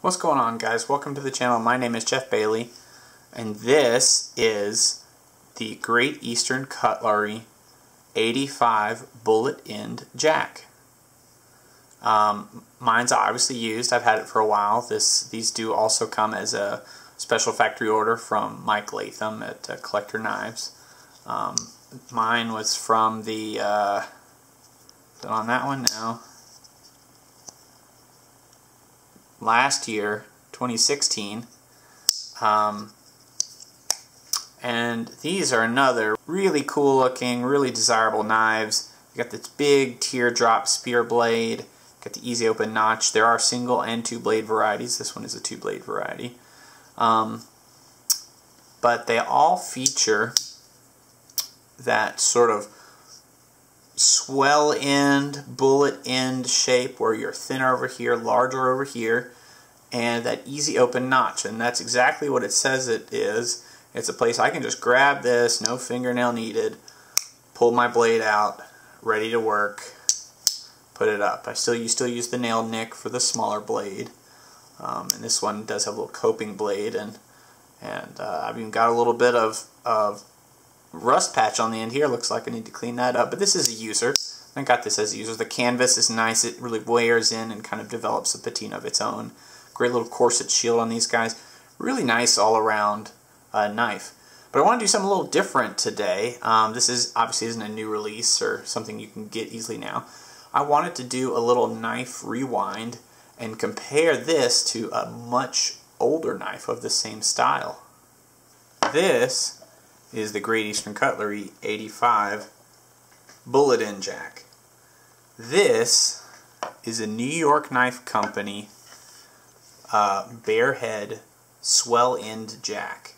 What's going on, guys? Welcome to the channel. My name is Jeff Bailey, and this is the Great Eastern Cutlery 85 bullet end jack. Mine's obviously used. I've had it for a while. These do also come as a special factory order from NYKCo at Collector Knives. Mine was from the is it on that one now? Last year, 2016, and these are another really cool looking, really desirable knives. You got this big teardrop spear blade, got the easy open notch. There are single and two blade varieties. This one is a two blade variety, but they all feature that sort of swell end, bullet end shape where you're thinner over here, larger over here, and that easy open notch. And that's exactly what it says it is. It's a place I can just grab this, no fingernail needed, pull my blade out, ready to work, put it up. You still use the nail nick for the smaller blade, and this one does have a little coping blade, and I've even got a little bit of rust patch on the end here. Looks like I need to clean that up, but this is a user. I got this as a user. The canvas is nice. It really wears in and kind of develops a patina of its own. Great little corset shield on these guys. Really nice all around knife. But I want to do something a little different today. This is obviously isn't a new release or something you can get easily now. I wanted to do a little knife rewind and compare this to a much older knife of the same style. This is the Great Eastern Cutlery 85 bullet end jack. This is a New York Knife Company bare head swell end jack.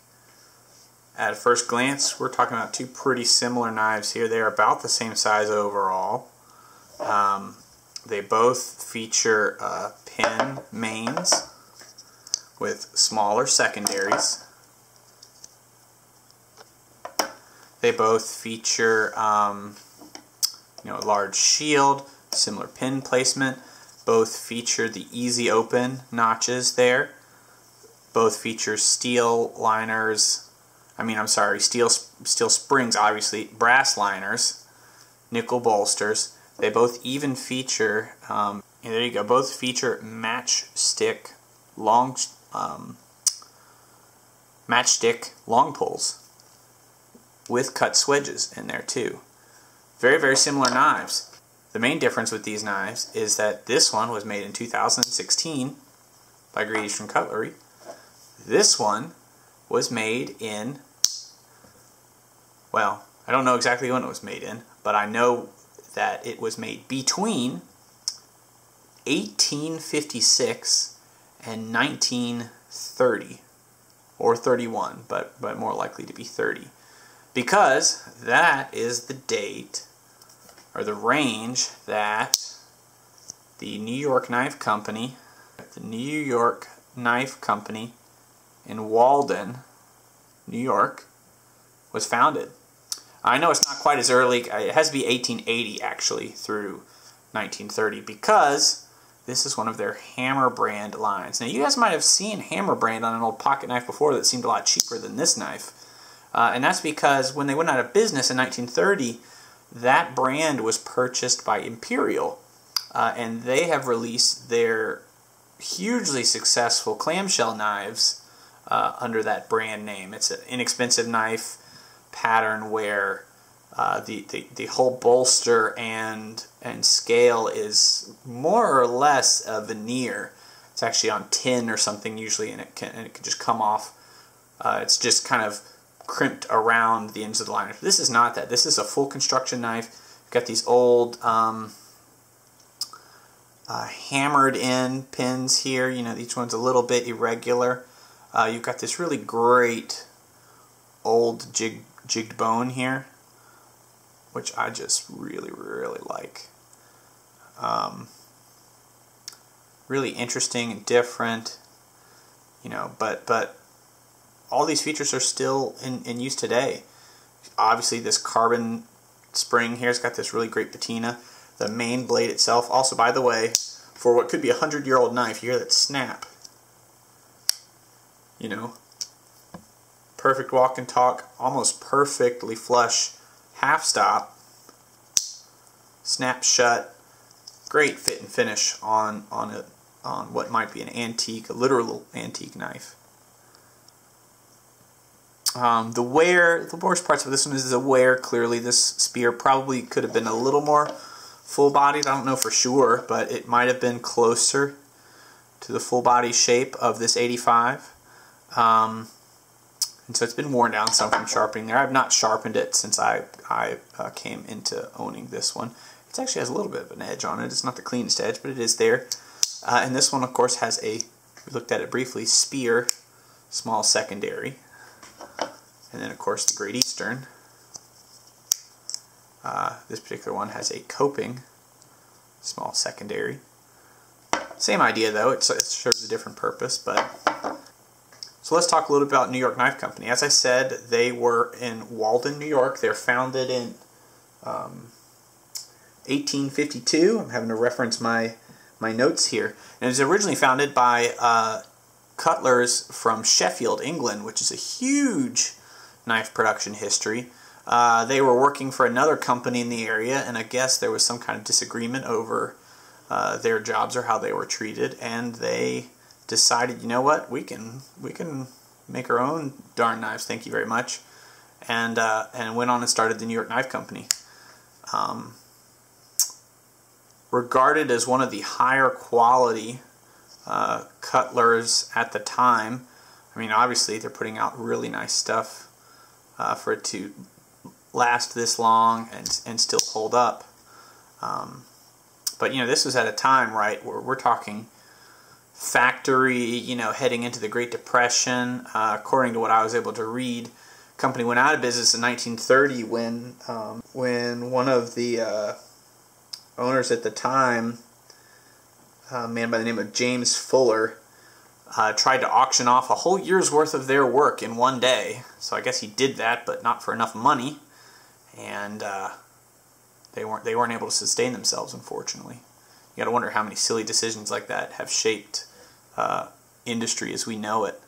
At first glance, we're talking about two pretty similar knives here. They're about the same size overall. They both feature pin mains with smaller secondaries. They both feature a large shield, similar pin placement. Both feature the easy open notches there. Both feature steel liners. Steel springs, obviously, brass liners, nickel bolsters. They both even feature, and there you go, both feature matchstick long pulls with cut swedges in there too. Very, very similar knives. The main difference with these knives is that this one was made in 2016 by Great Eastern Cutlery. This one was made in, well, I don't know exactly when it was made in, but I know that it was made between 1856 and 1930, or 31, but more likely to be 30. Because that is the date, or the range, that the New York Knife Company in Walden, New York, was founded. I know it's not quite as early. It has to be 1880, actually, through 1930, because this is one of their Hammer brand lines. Now, you guys might have seen Hammer brand on an old pocket knife before that seemed a lot cheaper than this knife. And that's because when they went out of business in 1930, that brand was purchased by Imperial, and they have released their hugely successful clamshell knives under that brand name. It's an inexpensive knife pattern where the whole bolster and scale is more or less a veneer. It's actually on tin or something usually, and it can just come off. It's just kind of crimped around the ends of the liner. This is not that. This is a full construction knife. You've got these old hammered in pins here. Each one's a little bit irregular. You've got this really great old jigged bone here, which I just really, really like. Really interesting and different, but all these features are still in use today. Obviously, this carbon spring here has got this really great patina. The main blade itself, also, by the way, for what could be a 100-year-old knife, you hear that snap. you know, perfect walk and talk, almost perfectly flush half stop, snap shut, great fit and finish on what might be an antique, a literal antique knife. The worst parts of this one is the wear. Clearly this spear probably could have been a little more full-bodied. I don't know for sure, but it might have been closer to the full-body shape of this 85. And so it's been worn down some from sharpening there. I've not sharpened it since I came into owning this one. It actually has a little bit of an edge on it. It's not the cleanest edge, but it is there. And this one, of course, has we looked at it briefly, spear, small secondary. And then, of course, the Great Eastern. This particular one has a coping, small secondary. Same idea, though. It serves a different purpose. So let's talk a little bit about New York Knife Company. As I said, they were in Walden, New York. They're founded in 1852. I'm having to reference my notes here. And it was originally founded by cutlers from Sheffield, England, which is a huge knife production history. They were working for another company in the area, and I guess there was some kind of disagreement over their jobs or how they were treated, and they decided, you know what, we can make our own darn knives, thank you very much, and went on and started the New York Knife Company. Regarded as one of the higher quality cutlers at the time. I mean, obviously they're putting out really nice stuff for it to last this long and still hold up. But you know, this was at a time, right, where we're talking factory, you know, heading into the Great Depression. According to what I was able to read, the company went out of business in 1930 when one of the owners at the time, a man by the name of James Fuller, tried to auction off a whole year's worth of their work in one day. So I guess he did that, but not for enough money, and they weren't able to sustain themselves, unfortunately. You got to wonder how many silly decisions like that have shaped industry as we know it.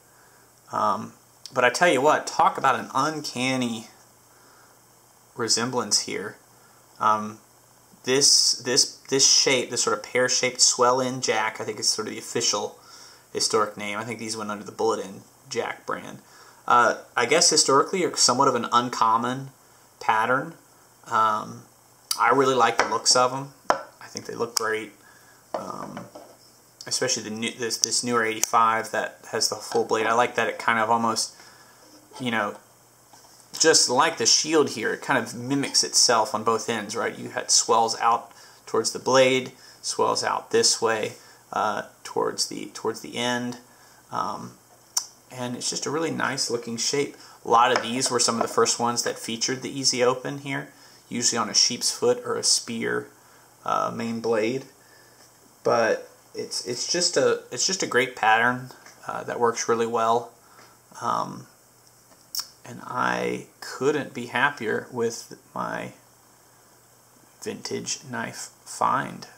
But I tell you what, talk about an uncanny resemblance here. This shape, this sort of pear-shaped swell-end jack, I think is sort of the official historic name. I think these went under the bullet-end jack brand. I guess historically are somewhat of an uncommon pattern. I really like the looks of them. I think they look great. Especially this newer 85 that has the full blade. I like that it kind of almost, you know, just like the shield here, it kind of mimics itself on both ends, right? You had swells out towards the blade, swells out this way towards the end, and it's just a really nice looking shape. A lot of these were some of the first ones that featured the easy open here, usually on a sheep's foot or a spear main blade. But it's just a great pattern that works really well. And I couldn't be happier with my vintage knife find.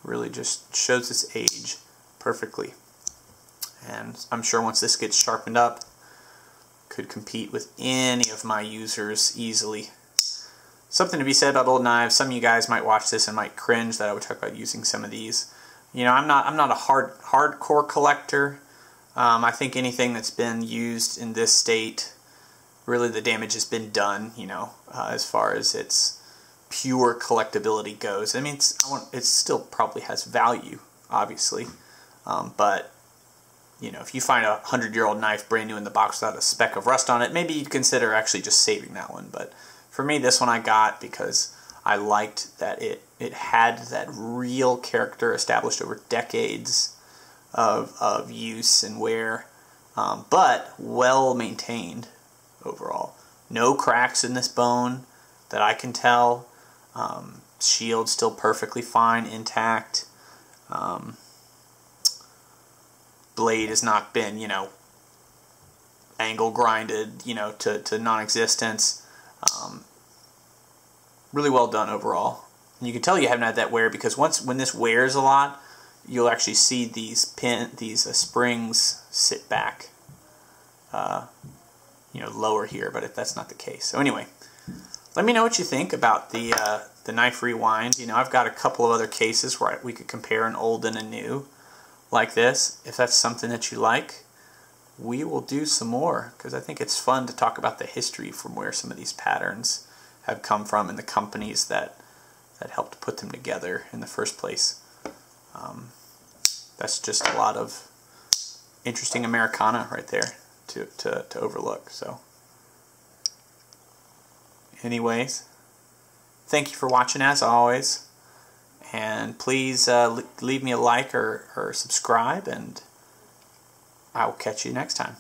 Really just shows its age perfectly. And I'm sure once this gets sharpened up, could compete with any of my users easily. Something to be said about old knives. Some of you guys might watch this and might cringe that I would talk about using some of these. You know, I'm not a hardcore collector. I think anything that's been used in this state, really the damage has been done. You know, as far as its pure collectability goes. I mean, it still probably has value, obviously, but you know, if you find a 100-year-old knife brand new in the box without a speck of rust on it, maybe you'd consider actually just saving that one. But for me, this one I got because I liked that it had that real character established over decades of use and wear, but well maintained overall. No cracks in this bone that I can tell. Shield still perfectly fine, intact. Blade has not been, you know, angle grinded, you know, to non-existence. Really well done overall. And you can tell you haven't had that wear because when this wears a lot, you'll actually see these springs sit back, lower here. But if that's not the case, so anyway, let me know what you think about the knife rewind. I've got a couple of other cases where we could compare an old and a new like this. If that's something that you like, we will do some more because I think it's fun to talk about the history from where some of these patterns have come from and the companies that helped put them together in the first place. That's just a lot of interesting Americana right there to overlook. So anyways, thank you for watching as always, and please leave me a like or subscribe, and I will catch you next time.